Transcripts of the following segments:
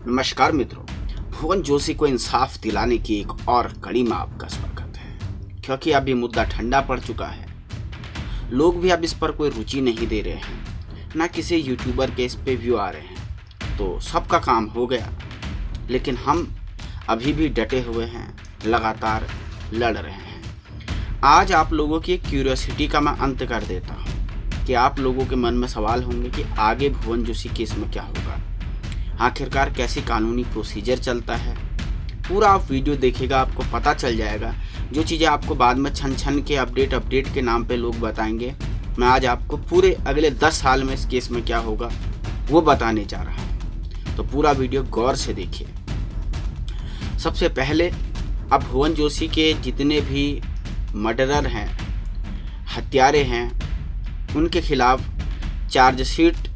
नमस्कार मित्रों, भुवन जोशी को इंसाफ दिलाने की एक और कड़ी में आपका स्वागत है। क्योंकि अब ये मुद्दा ठंडा पड़ चुका है, लोग भी अब इस पर कोई रुचि नहीं दे रहे हैं, ना किसी यूट्यूबर के इस पे व्यू आ रहे हैं, तो सबका काम हो गया। लेकिन हम अभी भी डटे हुए हैं, लगातार लड़ रहे हैं। आज आप लोगों की क्यूरियोसिटी का मैं अंत कर देता हूँ कि आप लोगों के मन में सवाल होंगे कि आगे भुवन जोशी केस में क्या होगा, आखिरकार कैसी कानूनी प्रोसीजर चलता है। पूरा आप वीडियो देखिएगा, आपको पता चल जाएगा। जो चीज़ें आपको बाद में छन के अपडेट के नाम पे लोग बताएंगे, मैं आज आपको पूरे अगले 10 साल में इस केस में क्या होगा वो बताने जा रहा हूँ। तो पूरा वीडियो गौर से देखिए। सबसे पहले अब भुवन जोशी के जितने भी मर्डरर हैं, हत्यारे हैं, उनके खिलाफ चार्जशीट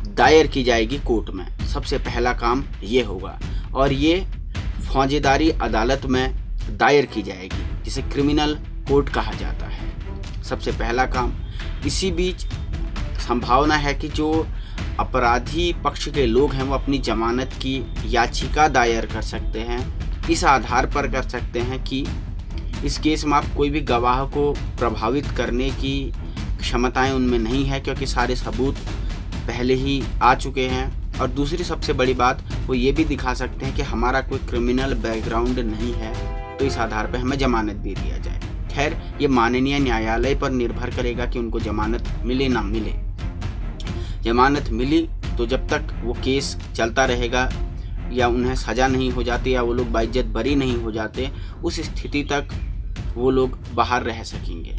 दायर की जाएगी कोर्ट में। सबसे पहला काम ये होगा और ये फौजेदारी अदालत में दायर की जाएगी, जिसे क्रिमिनल कोर्ट कहा जाता है। सबसे पहला काम। इसी बीच संभावना है कि जो अपराधी पक्ष के लोग हैं वो अपनी जमानत की याचिका दायर कर सकते हैं। इस आधार पर कर सकते हैं कि इस केस में आप कोई भी गवाह को प्रभावित करने की क्षमताएं उनमें नहीं है, क्योंकि सारे सबूत पहले ही आ चुके हैं। और दूसरी सबसे बड़ी बात, वो ये भी दिखा सकते हैं कि हमारा कोई क्रिमिनल बैकग्राउंड नहीं है, तो इस आधार पर हमें जमानत दे दिया जाए। खैर, ये माननीय न्यायालय पर निर्भर करेगा कि उनको जमानत मिले ना मिले। जमानत मिली तो जब तक वो केस चलता रहेगा या उन्हें सज़ा नहीं हो जाती या वो लोग बाइज्जत बरी नहीं हो जाते, उस स्थिति तक वो लोग बाहर रह सकेंगे।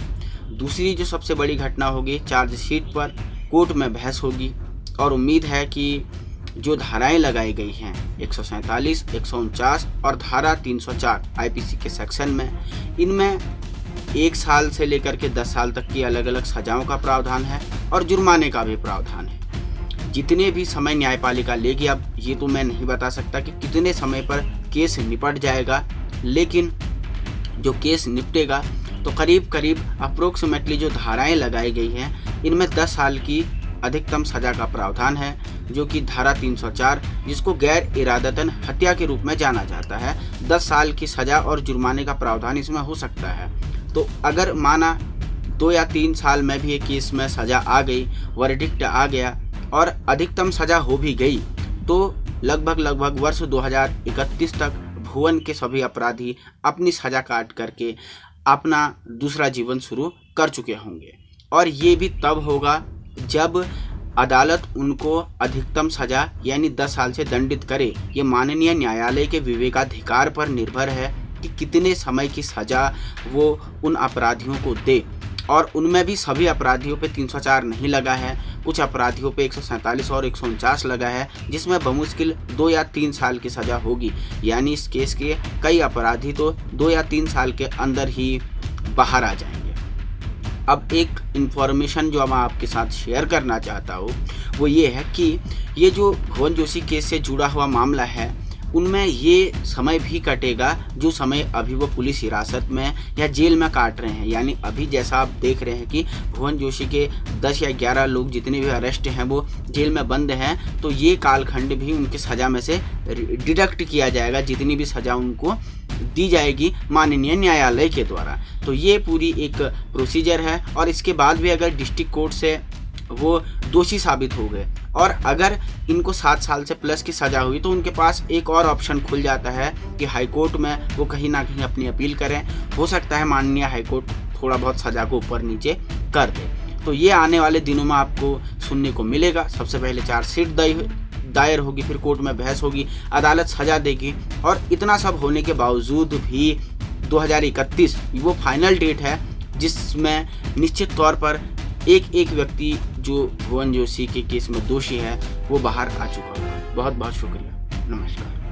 दूसरी जो सबसे बड़ी घटना होगी, चार्जशीट पर कोर्ट में बहस होगी और उम्मीद है कि जो धाराएं लगाई गई हैं 147, 149 और धारा 304 आईपीसी के सेक्शन में, इनमें 1 साल से लेकर के 10 साल तक की अलग अलग सजाओं का प्रावधान है और जुर्माने का भी प्रावधान है। जितने भी समय न्यायपालिका लेगी, अब ये तो मैं नहीं बता सकता कि कितने समय पर केस निपट जाएगा, लेकिन जो केस निपटेगा तो करीब अप्रोक्सीमेटली जो धाराएं लगाई गई हैं, इनमें 10 साल की अधिकतम सजा का प्रावधान है, जो कि धारा 304, जिसको गैर इरादतन हत्या के रूप में जाना जाता है, 10 साल की सजा और जुर्माने का प्रावधान इसमें हो सकता है। तो अगर माना 2 या 3 साल में भी एक केस में सजा आ गई, वर्डिक्ट आ गया और अधिकतम सजा हो भी गई, तो लगभग वर्ष 2031 तक भुवन के सभी अपराधी अपनी सजा काट करके अपना दूसरा जीवन शुरू कर चुके होंगे। और ये भी तब होगा जब अदालत उनको अधिकतम सजा यानी 10 साल से दंडित करे। ये माननीय न्यायालय के विवेकाधिकार पर निर्भर है कि कितने समय की सजा वो उन अपराधियों को दे। और उनमें भी सभी अपराधियों पे 304 नहीं लगा है, कुछ अपराधियों पे 147 और 149 लगा है, जिसमें बमुश्किल 2 या 3 साल की सजा होगी। यानी इस केस के कई अपराधी तो 2 या 3 साल के अंदर ही बाहर आ जाएंगे। अब एक इन्फॉर्मेशन जो मैं आपके साथ शेयर करना चाहता हूँ वो ये है कि ये जो भुवन जोशी केस से जुड़ा हुआ मामला है, उनमें ये समय भी कटेगा जो समय अभी वो पुलिस हिरासत में या जेल में काट रहे हैं। यानी अभी जैसा आप देख रहे हैं कि भुवन जोशी के 10 या 11 लोग जितने भी अरेस्ट हैं वो जेल में बंद हैं, तो ये कालखंड भी उनकी सज़ा में से डिडक्ट किया जाएगा, जितनी भी सज़ा उनको दी जाएगी माननीय न्यायालय के द्वारा। तो ये पूरी एक प्रोसीजर है। और इसके बाद भी अगर डिस्ट्रिक्ट कोर्ट से वो दोषी साबित हो गए और अगर इनको 7 साल से प्लस की सज़ा हुई, तो उनके पास एक और ऑप्शन खुल जाता है कि हाई कोर्ट में वो कहीं ना कहीं अपनी अपील करें। हो सकता है माननीय हाई कोर्ट थोड़ा बहुत सज़ा को ऊपर नीचे कर दे। तो ये आने वाले दिनों में आपको सुनने को मिलेगा। सबसे पहले चार्जशीट दायर होगी, फिर कोर्ट में बहस होगी, अदालत सजा देगी। और इतना सब होने के बावजूद भी 2031 वो फाइनल डेट है, जिसमें निश्चित तौर पर एक व्यक्ति जो भुवन जोशी के केस में दोषी है वो बाहर आ चुका है। बहुत बहुत शुक्रिया। नमस्कार।